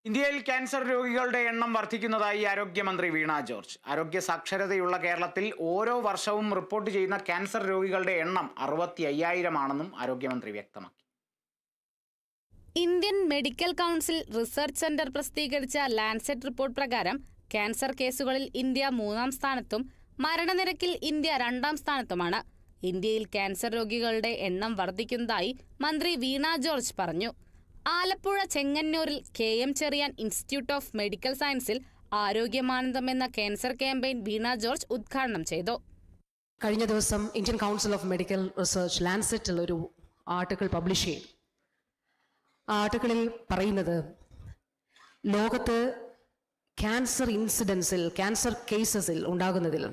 ഇന്ത്യയിൽ ക്യാൻസർ രോഗികളുടെ എണ്ണം വർദ്ധിക്കുന്നതായി ആരോഗ്യമന്ത്രി വീണ ജോർജ്. ആരോഗ്യ സാക്ഷരതയുള്ള കേരളത്തിൽ ഓരോ വർഷവും റിപ്പോർട്ട് ചെയ്യുന്ന ക്യാൻസർ രോഗികളുടെ എണ്ണം 65,000 ആണെന്നും ആരോഗ്യമന്ത്രി വ്യക്തമാക്കി. Indian medical council research centre പ്രസിദ്ധീകരിച്ച ലാൻസെറ്റ് റിപ്പോർട്ട് പ്രകാരം ക്യാൻസർ കേസുകളിൽ ഇന്ത്യ 3-ാം സ്ഥാനത്തും മരണനിരക്കിൽ ഇന്ത്യ 2-ാം സ്ഥാനത്തുമാണ്. ഇന്ത്യയിൽ ക്യാൻസർ രോഗികളുടെ എണ്ണം വർദ്ധിക്കുന്നതായി മന്ത്രി വീണ ജോർജ് പറഞ്ഞു. ആലപ്പുഴ ചെങ്ങന്നൂരിൽ KM Cherian institute of medical സയൻസിൽ ആരോഗ്യമാനന്ദം എന്ന ക്യാൻസർ ക്യാമ്പയിൻ വീണ ജോർജ് ഉദ്ഘാടനം ചെയ്തു. കഴിഞ്ഞ ദിവസം Indian council of medical research ലാൻസെറ്റിൽ ഒരു ആർട്ടിക്കിൾ പബ്ലിഷ് ചെയ്തു. ആ ആർട്ടിക്കിളിൽ പറയുന്നത് ലോകത്ത് ക്യാൻസർ ഇൻസിഡൻസിൽ, ക്യാൻസർ കേസസിൽ ഉണ്ടാകുന്നതിൽ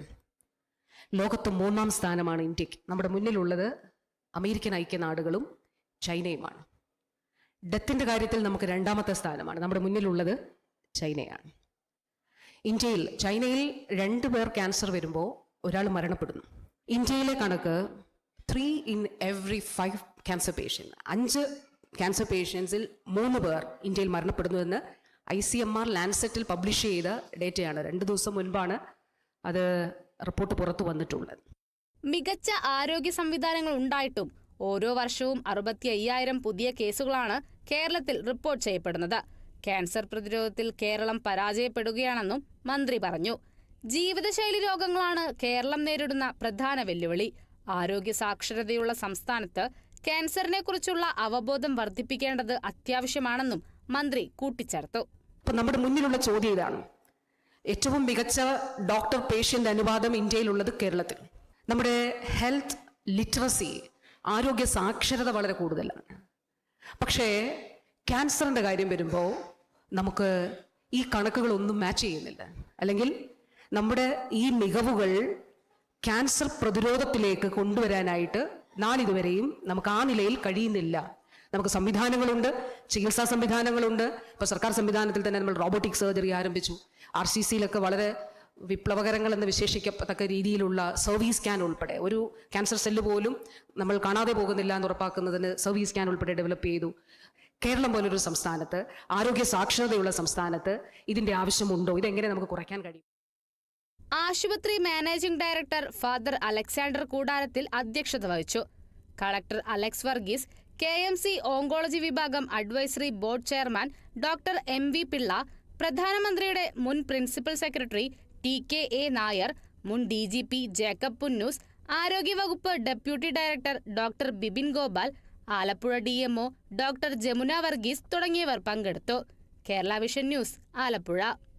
ലോകത്ത് 3-ാം സ്ഥാനമാണ് ഇന്ത്യക്ക്. നമ്മുടെ മുന്നിലുള്ളത് അമേരിക്കൻ ഐക്യനാടുകളും ചൈനയുമാണ്. ഡെത്തിൻ്റെ കാര്യത്തിൽ നമുക്ക് 2-ാമത്തെ സ്ഥാനമാണ്. നമ്മുടെ മുന്നിലുള്ളത് ചൈനയാണ്. ചൈനയിൽ 2 പേർ ക്യാൻസർ വരുമ്പോൾ ഒരാൾ മരണപ്പെടുന്നു. ഇന്ത്യയിലെ കണക്ക് 3 in every 5 cancer patient, 5 cancer പേഷ്യൻസിൽ 3 പേർ ഇന്ത്യയിൽ മരണപ്പെടുന്നു എന്ന് ICMR ലാൻസെറ്റിൽ പബ്ലിഷ് ചെയ്ത ഡേറ്റയാണ്. 2 ദിവസം മുൻപാണ് അത് റിപ്പോർട്ട് പുറത്തു വന്നിട്ടുള്ളത്. മികച്ച ആരോഗ്യ സംവിധാനങ്ങൾ ഉണ്ടായിട്ടും ഓരോ വർഷവും 65,000 പുതിയ കേസുകളാണ് കേരളത്തിൽ റിപ്പോർട്ട് ചെയ്യപ്പെടുന്നത്. ക്യാൻസർ പ്രതിരോധത്തിൽ കേരളം പരാജയപ്പെടുകയാണെന്നും മന്ത്രി പറഞ്ഞു. ജീവിതശൈലി രോഗങ്ങളാണ് കേരളം നേരിടുന്ന പ്രധാന വെല്ലുവിളി. ആരോഗ്യ സാക്ഷരതയുള്ള സംസ്ഥാനത്ത് ക്യാൻസറിനെ കുറിച്ചുള്ള അവബോധം വർദ്ധിപ്പിക്കേണ്ടത് അത്യാവശ്യമാണെന്നും മന്ത്രി കൂട്ടിച്ചേർത്തു. നമ്മുടെ മുന്നിലുള്ള ചോദ്യം ഇതാണ്: ഏറ്റവും മികച്ച ഡോക്ടർ പേഷ്യന്റ് അനുപാതം ഇന്ത്യയിലുള്ളത് കേരളത്തിൽ. നമ്മുടെ ഹെൽത്ത് ലിറ്ററസി, ആരോഗ്യ സാക്ഷരത വളരെ കൂടുതലാണ്. പക്ഷേ ക്യാൻസറിൻ്റെ കാര്യം വരുമ്പോൾ നമുക്ക് ഈ കണക്കുകളൊന്നും മാച്ച് ചെയ്യുന്നില്ല. അല്ലെങ്കിൽ നമ്മുടെ ഈ മികവുകൾ ക്യാൻസർ പ്രതിരോധത്തിലേക്ക് കൊണ്ടുവരാനായിട്ട് നാളിതുവരെയും നമുക്ക് ആ നിലയിൽ കഴിയുന്നില്ല. നമുക്ക് സംവിധാനങ്ങളുണ്ട്, ചികിത്സാ സംവിധാനങ്ങളുണ്ട്. ഇപ്പോൾ സർക്കാർ സംവിധാനത്തിൽ തന്നെ നമ്മൾ റോബോട്ടിക് സർജറി ആരംഭിച്ചു. RCCയിലൊക്കെ വളരെ വിപ്ലവകരങ്ങൾ എന്ന് വിശേഷിക്കത്തക്ക രീതിയിലുള്ള സർവീസ് സ്കാൻ ഉൾപ്പെടെ, ഒരു ക്യാൻസർ സെല്ല് പോലും നമ്മൾ കാണാതെ പോകുന്നില്ല എന്ന് ഉറപ്പാക്കുന്നതിന് സർവീസ് സ്കാൻ ഉൾപ്പെടെ ഡെവലപ്പ് ചെയ്തു. കേരളം പോലൊരു സംസ്ഥാനത്ത്, ആരോഗ്യ സാക്ഷരതയുള്ള സംസ്ഥാനത്ത് ഇതിൻ്റെ ആവശ്യമുണ്ടോ? ഇതെങ്ങനെ നമുക്ക് കുറയ്ക്കാൻ കഴിയും? ആശുപത്രി മാനേജിംഗ് ഡയറക്ടർ ഫാദർ അലക്സാണ്ടർ കൂടാരത്തിൽ അധ്യക്ഷത വഹിച്ചു. Collector Alex Varghese, KMC oncology വിഭാഗം advisory board chairman doctor MV Pillai, പ്രധാനമന്ത്രിയുടെ മുൻ പ്രിൻസിപ്പൽ സെക്രട്ടറി TKA നായർ, മുൻ DGP ജേക്കബ് പുന്നൂസ്, ആരോഗ്യവകുപ്പ് deputy director doctor Bibin Gopal, Alappuzha DMO doctor Jamuna Varghese തുടങ്ങിയവർ പങ്കെടുത്തു. Kerala vision news, Alappuzha.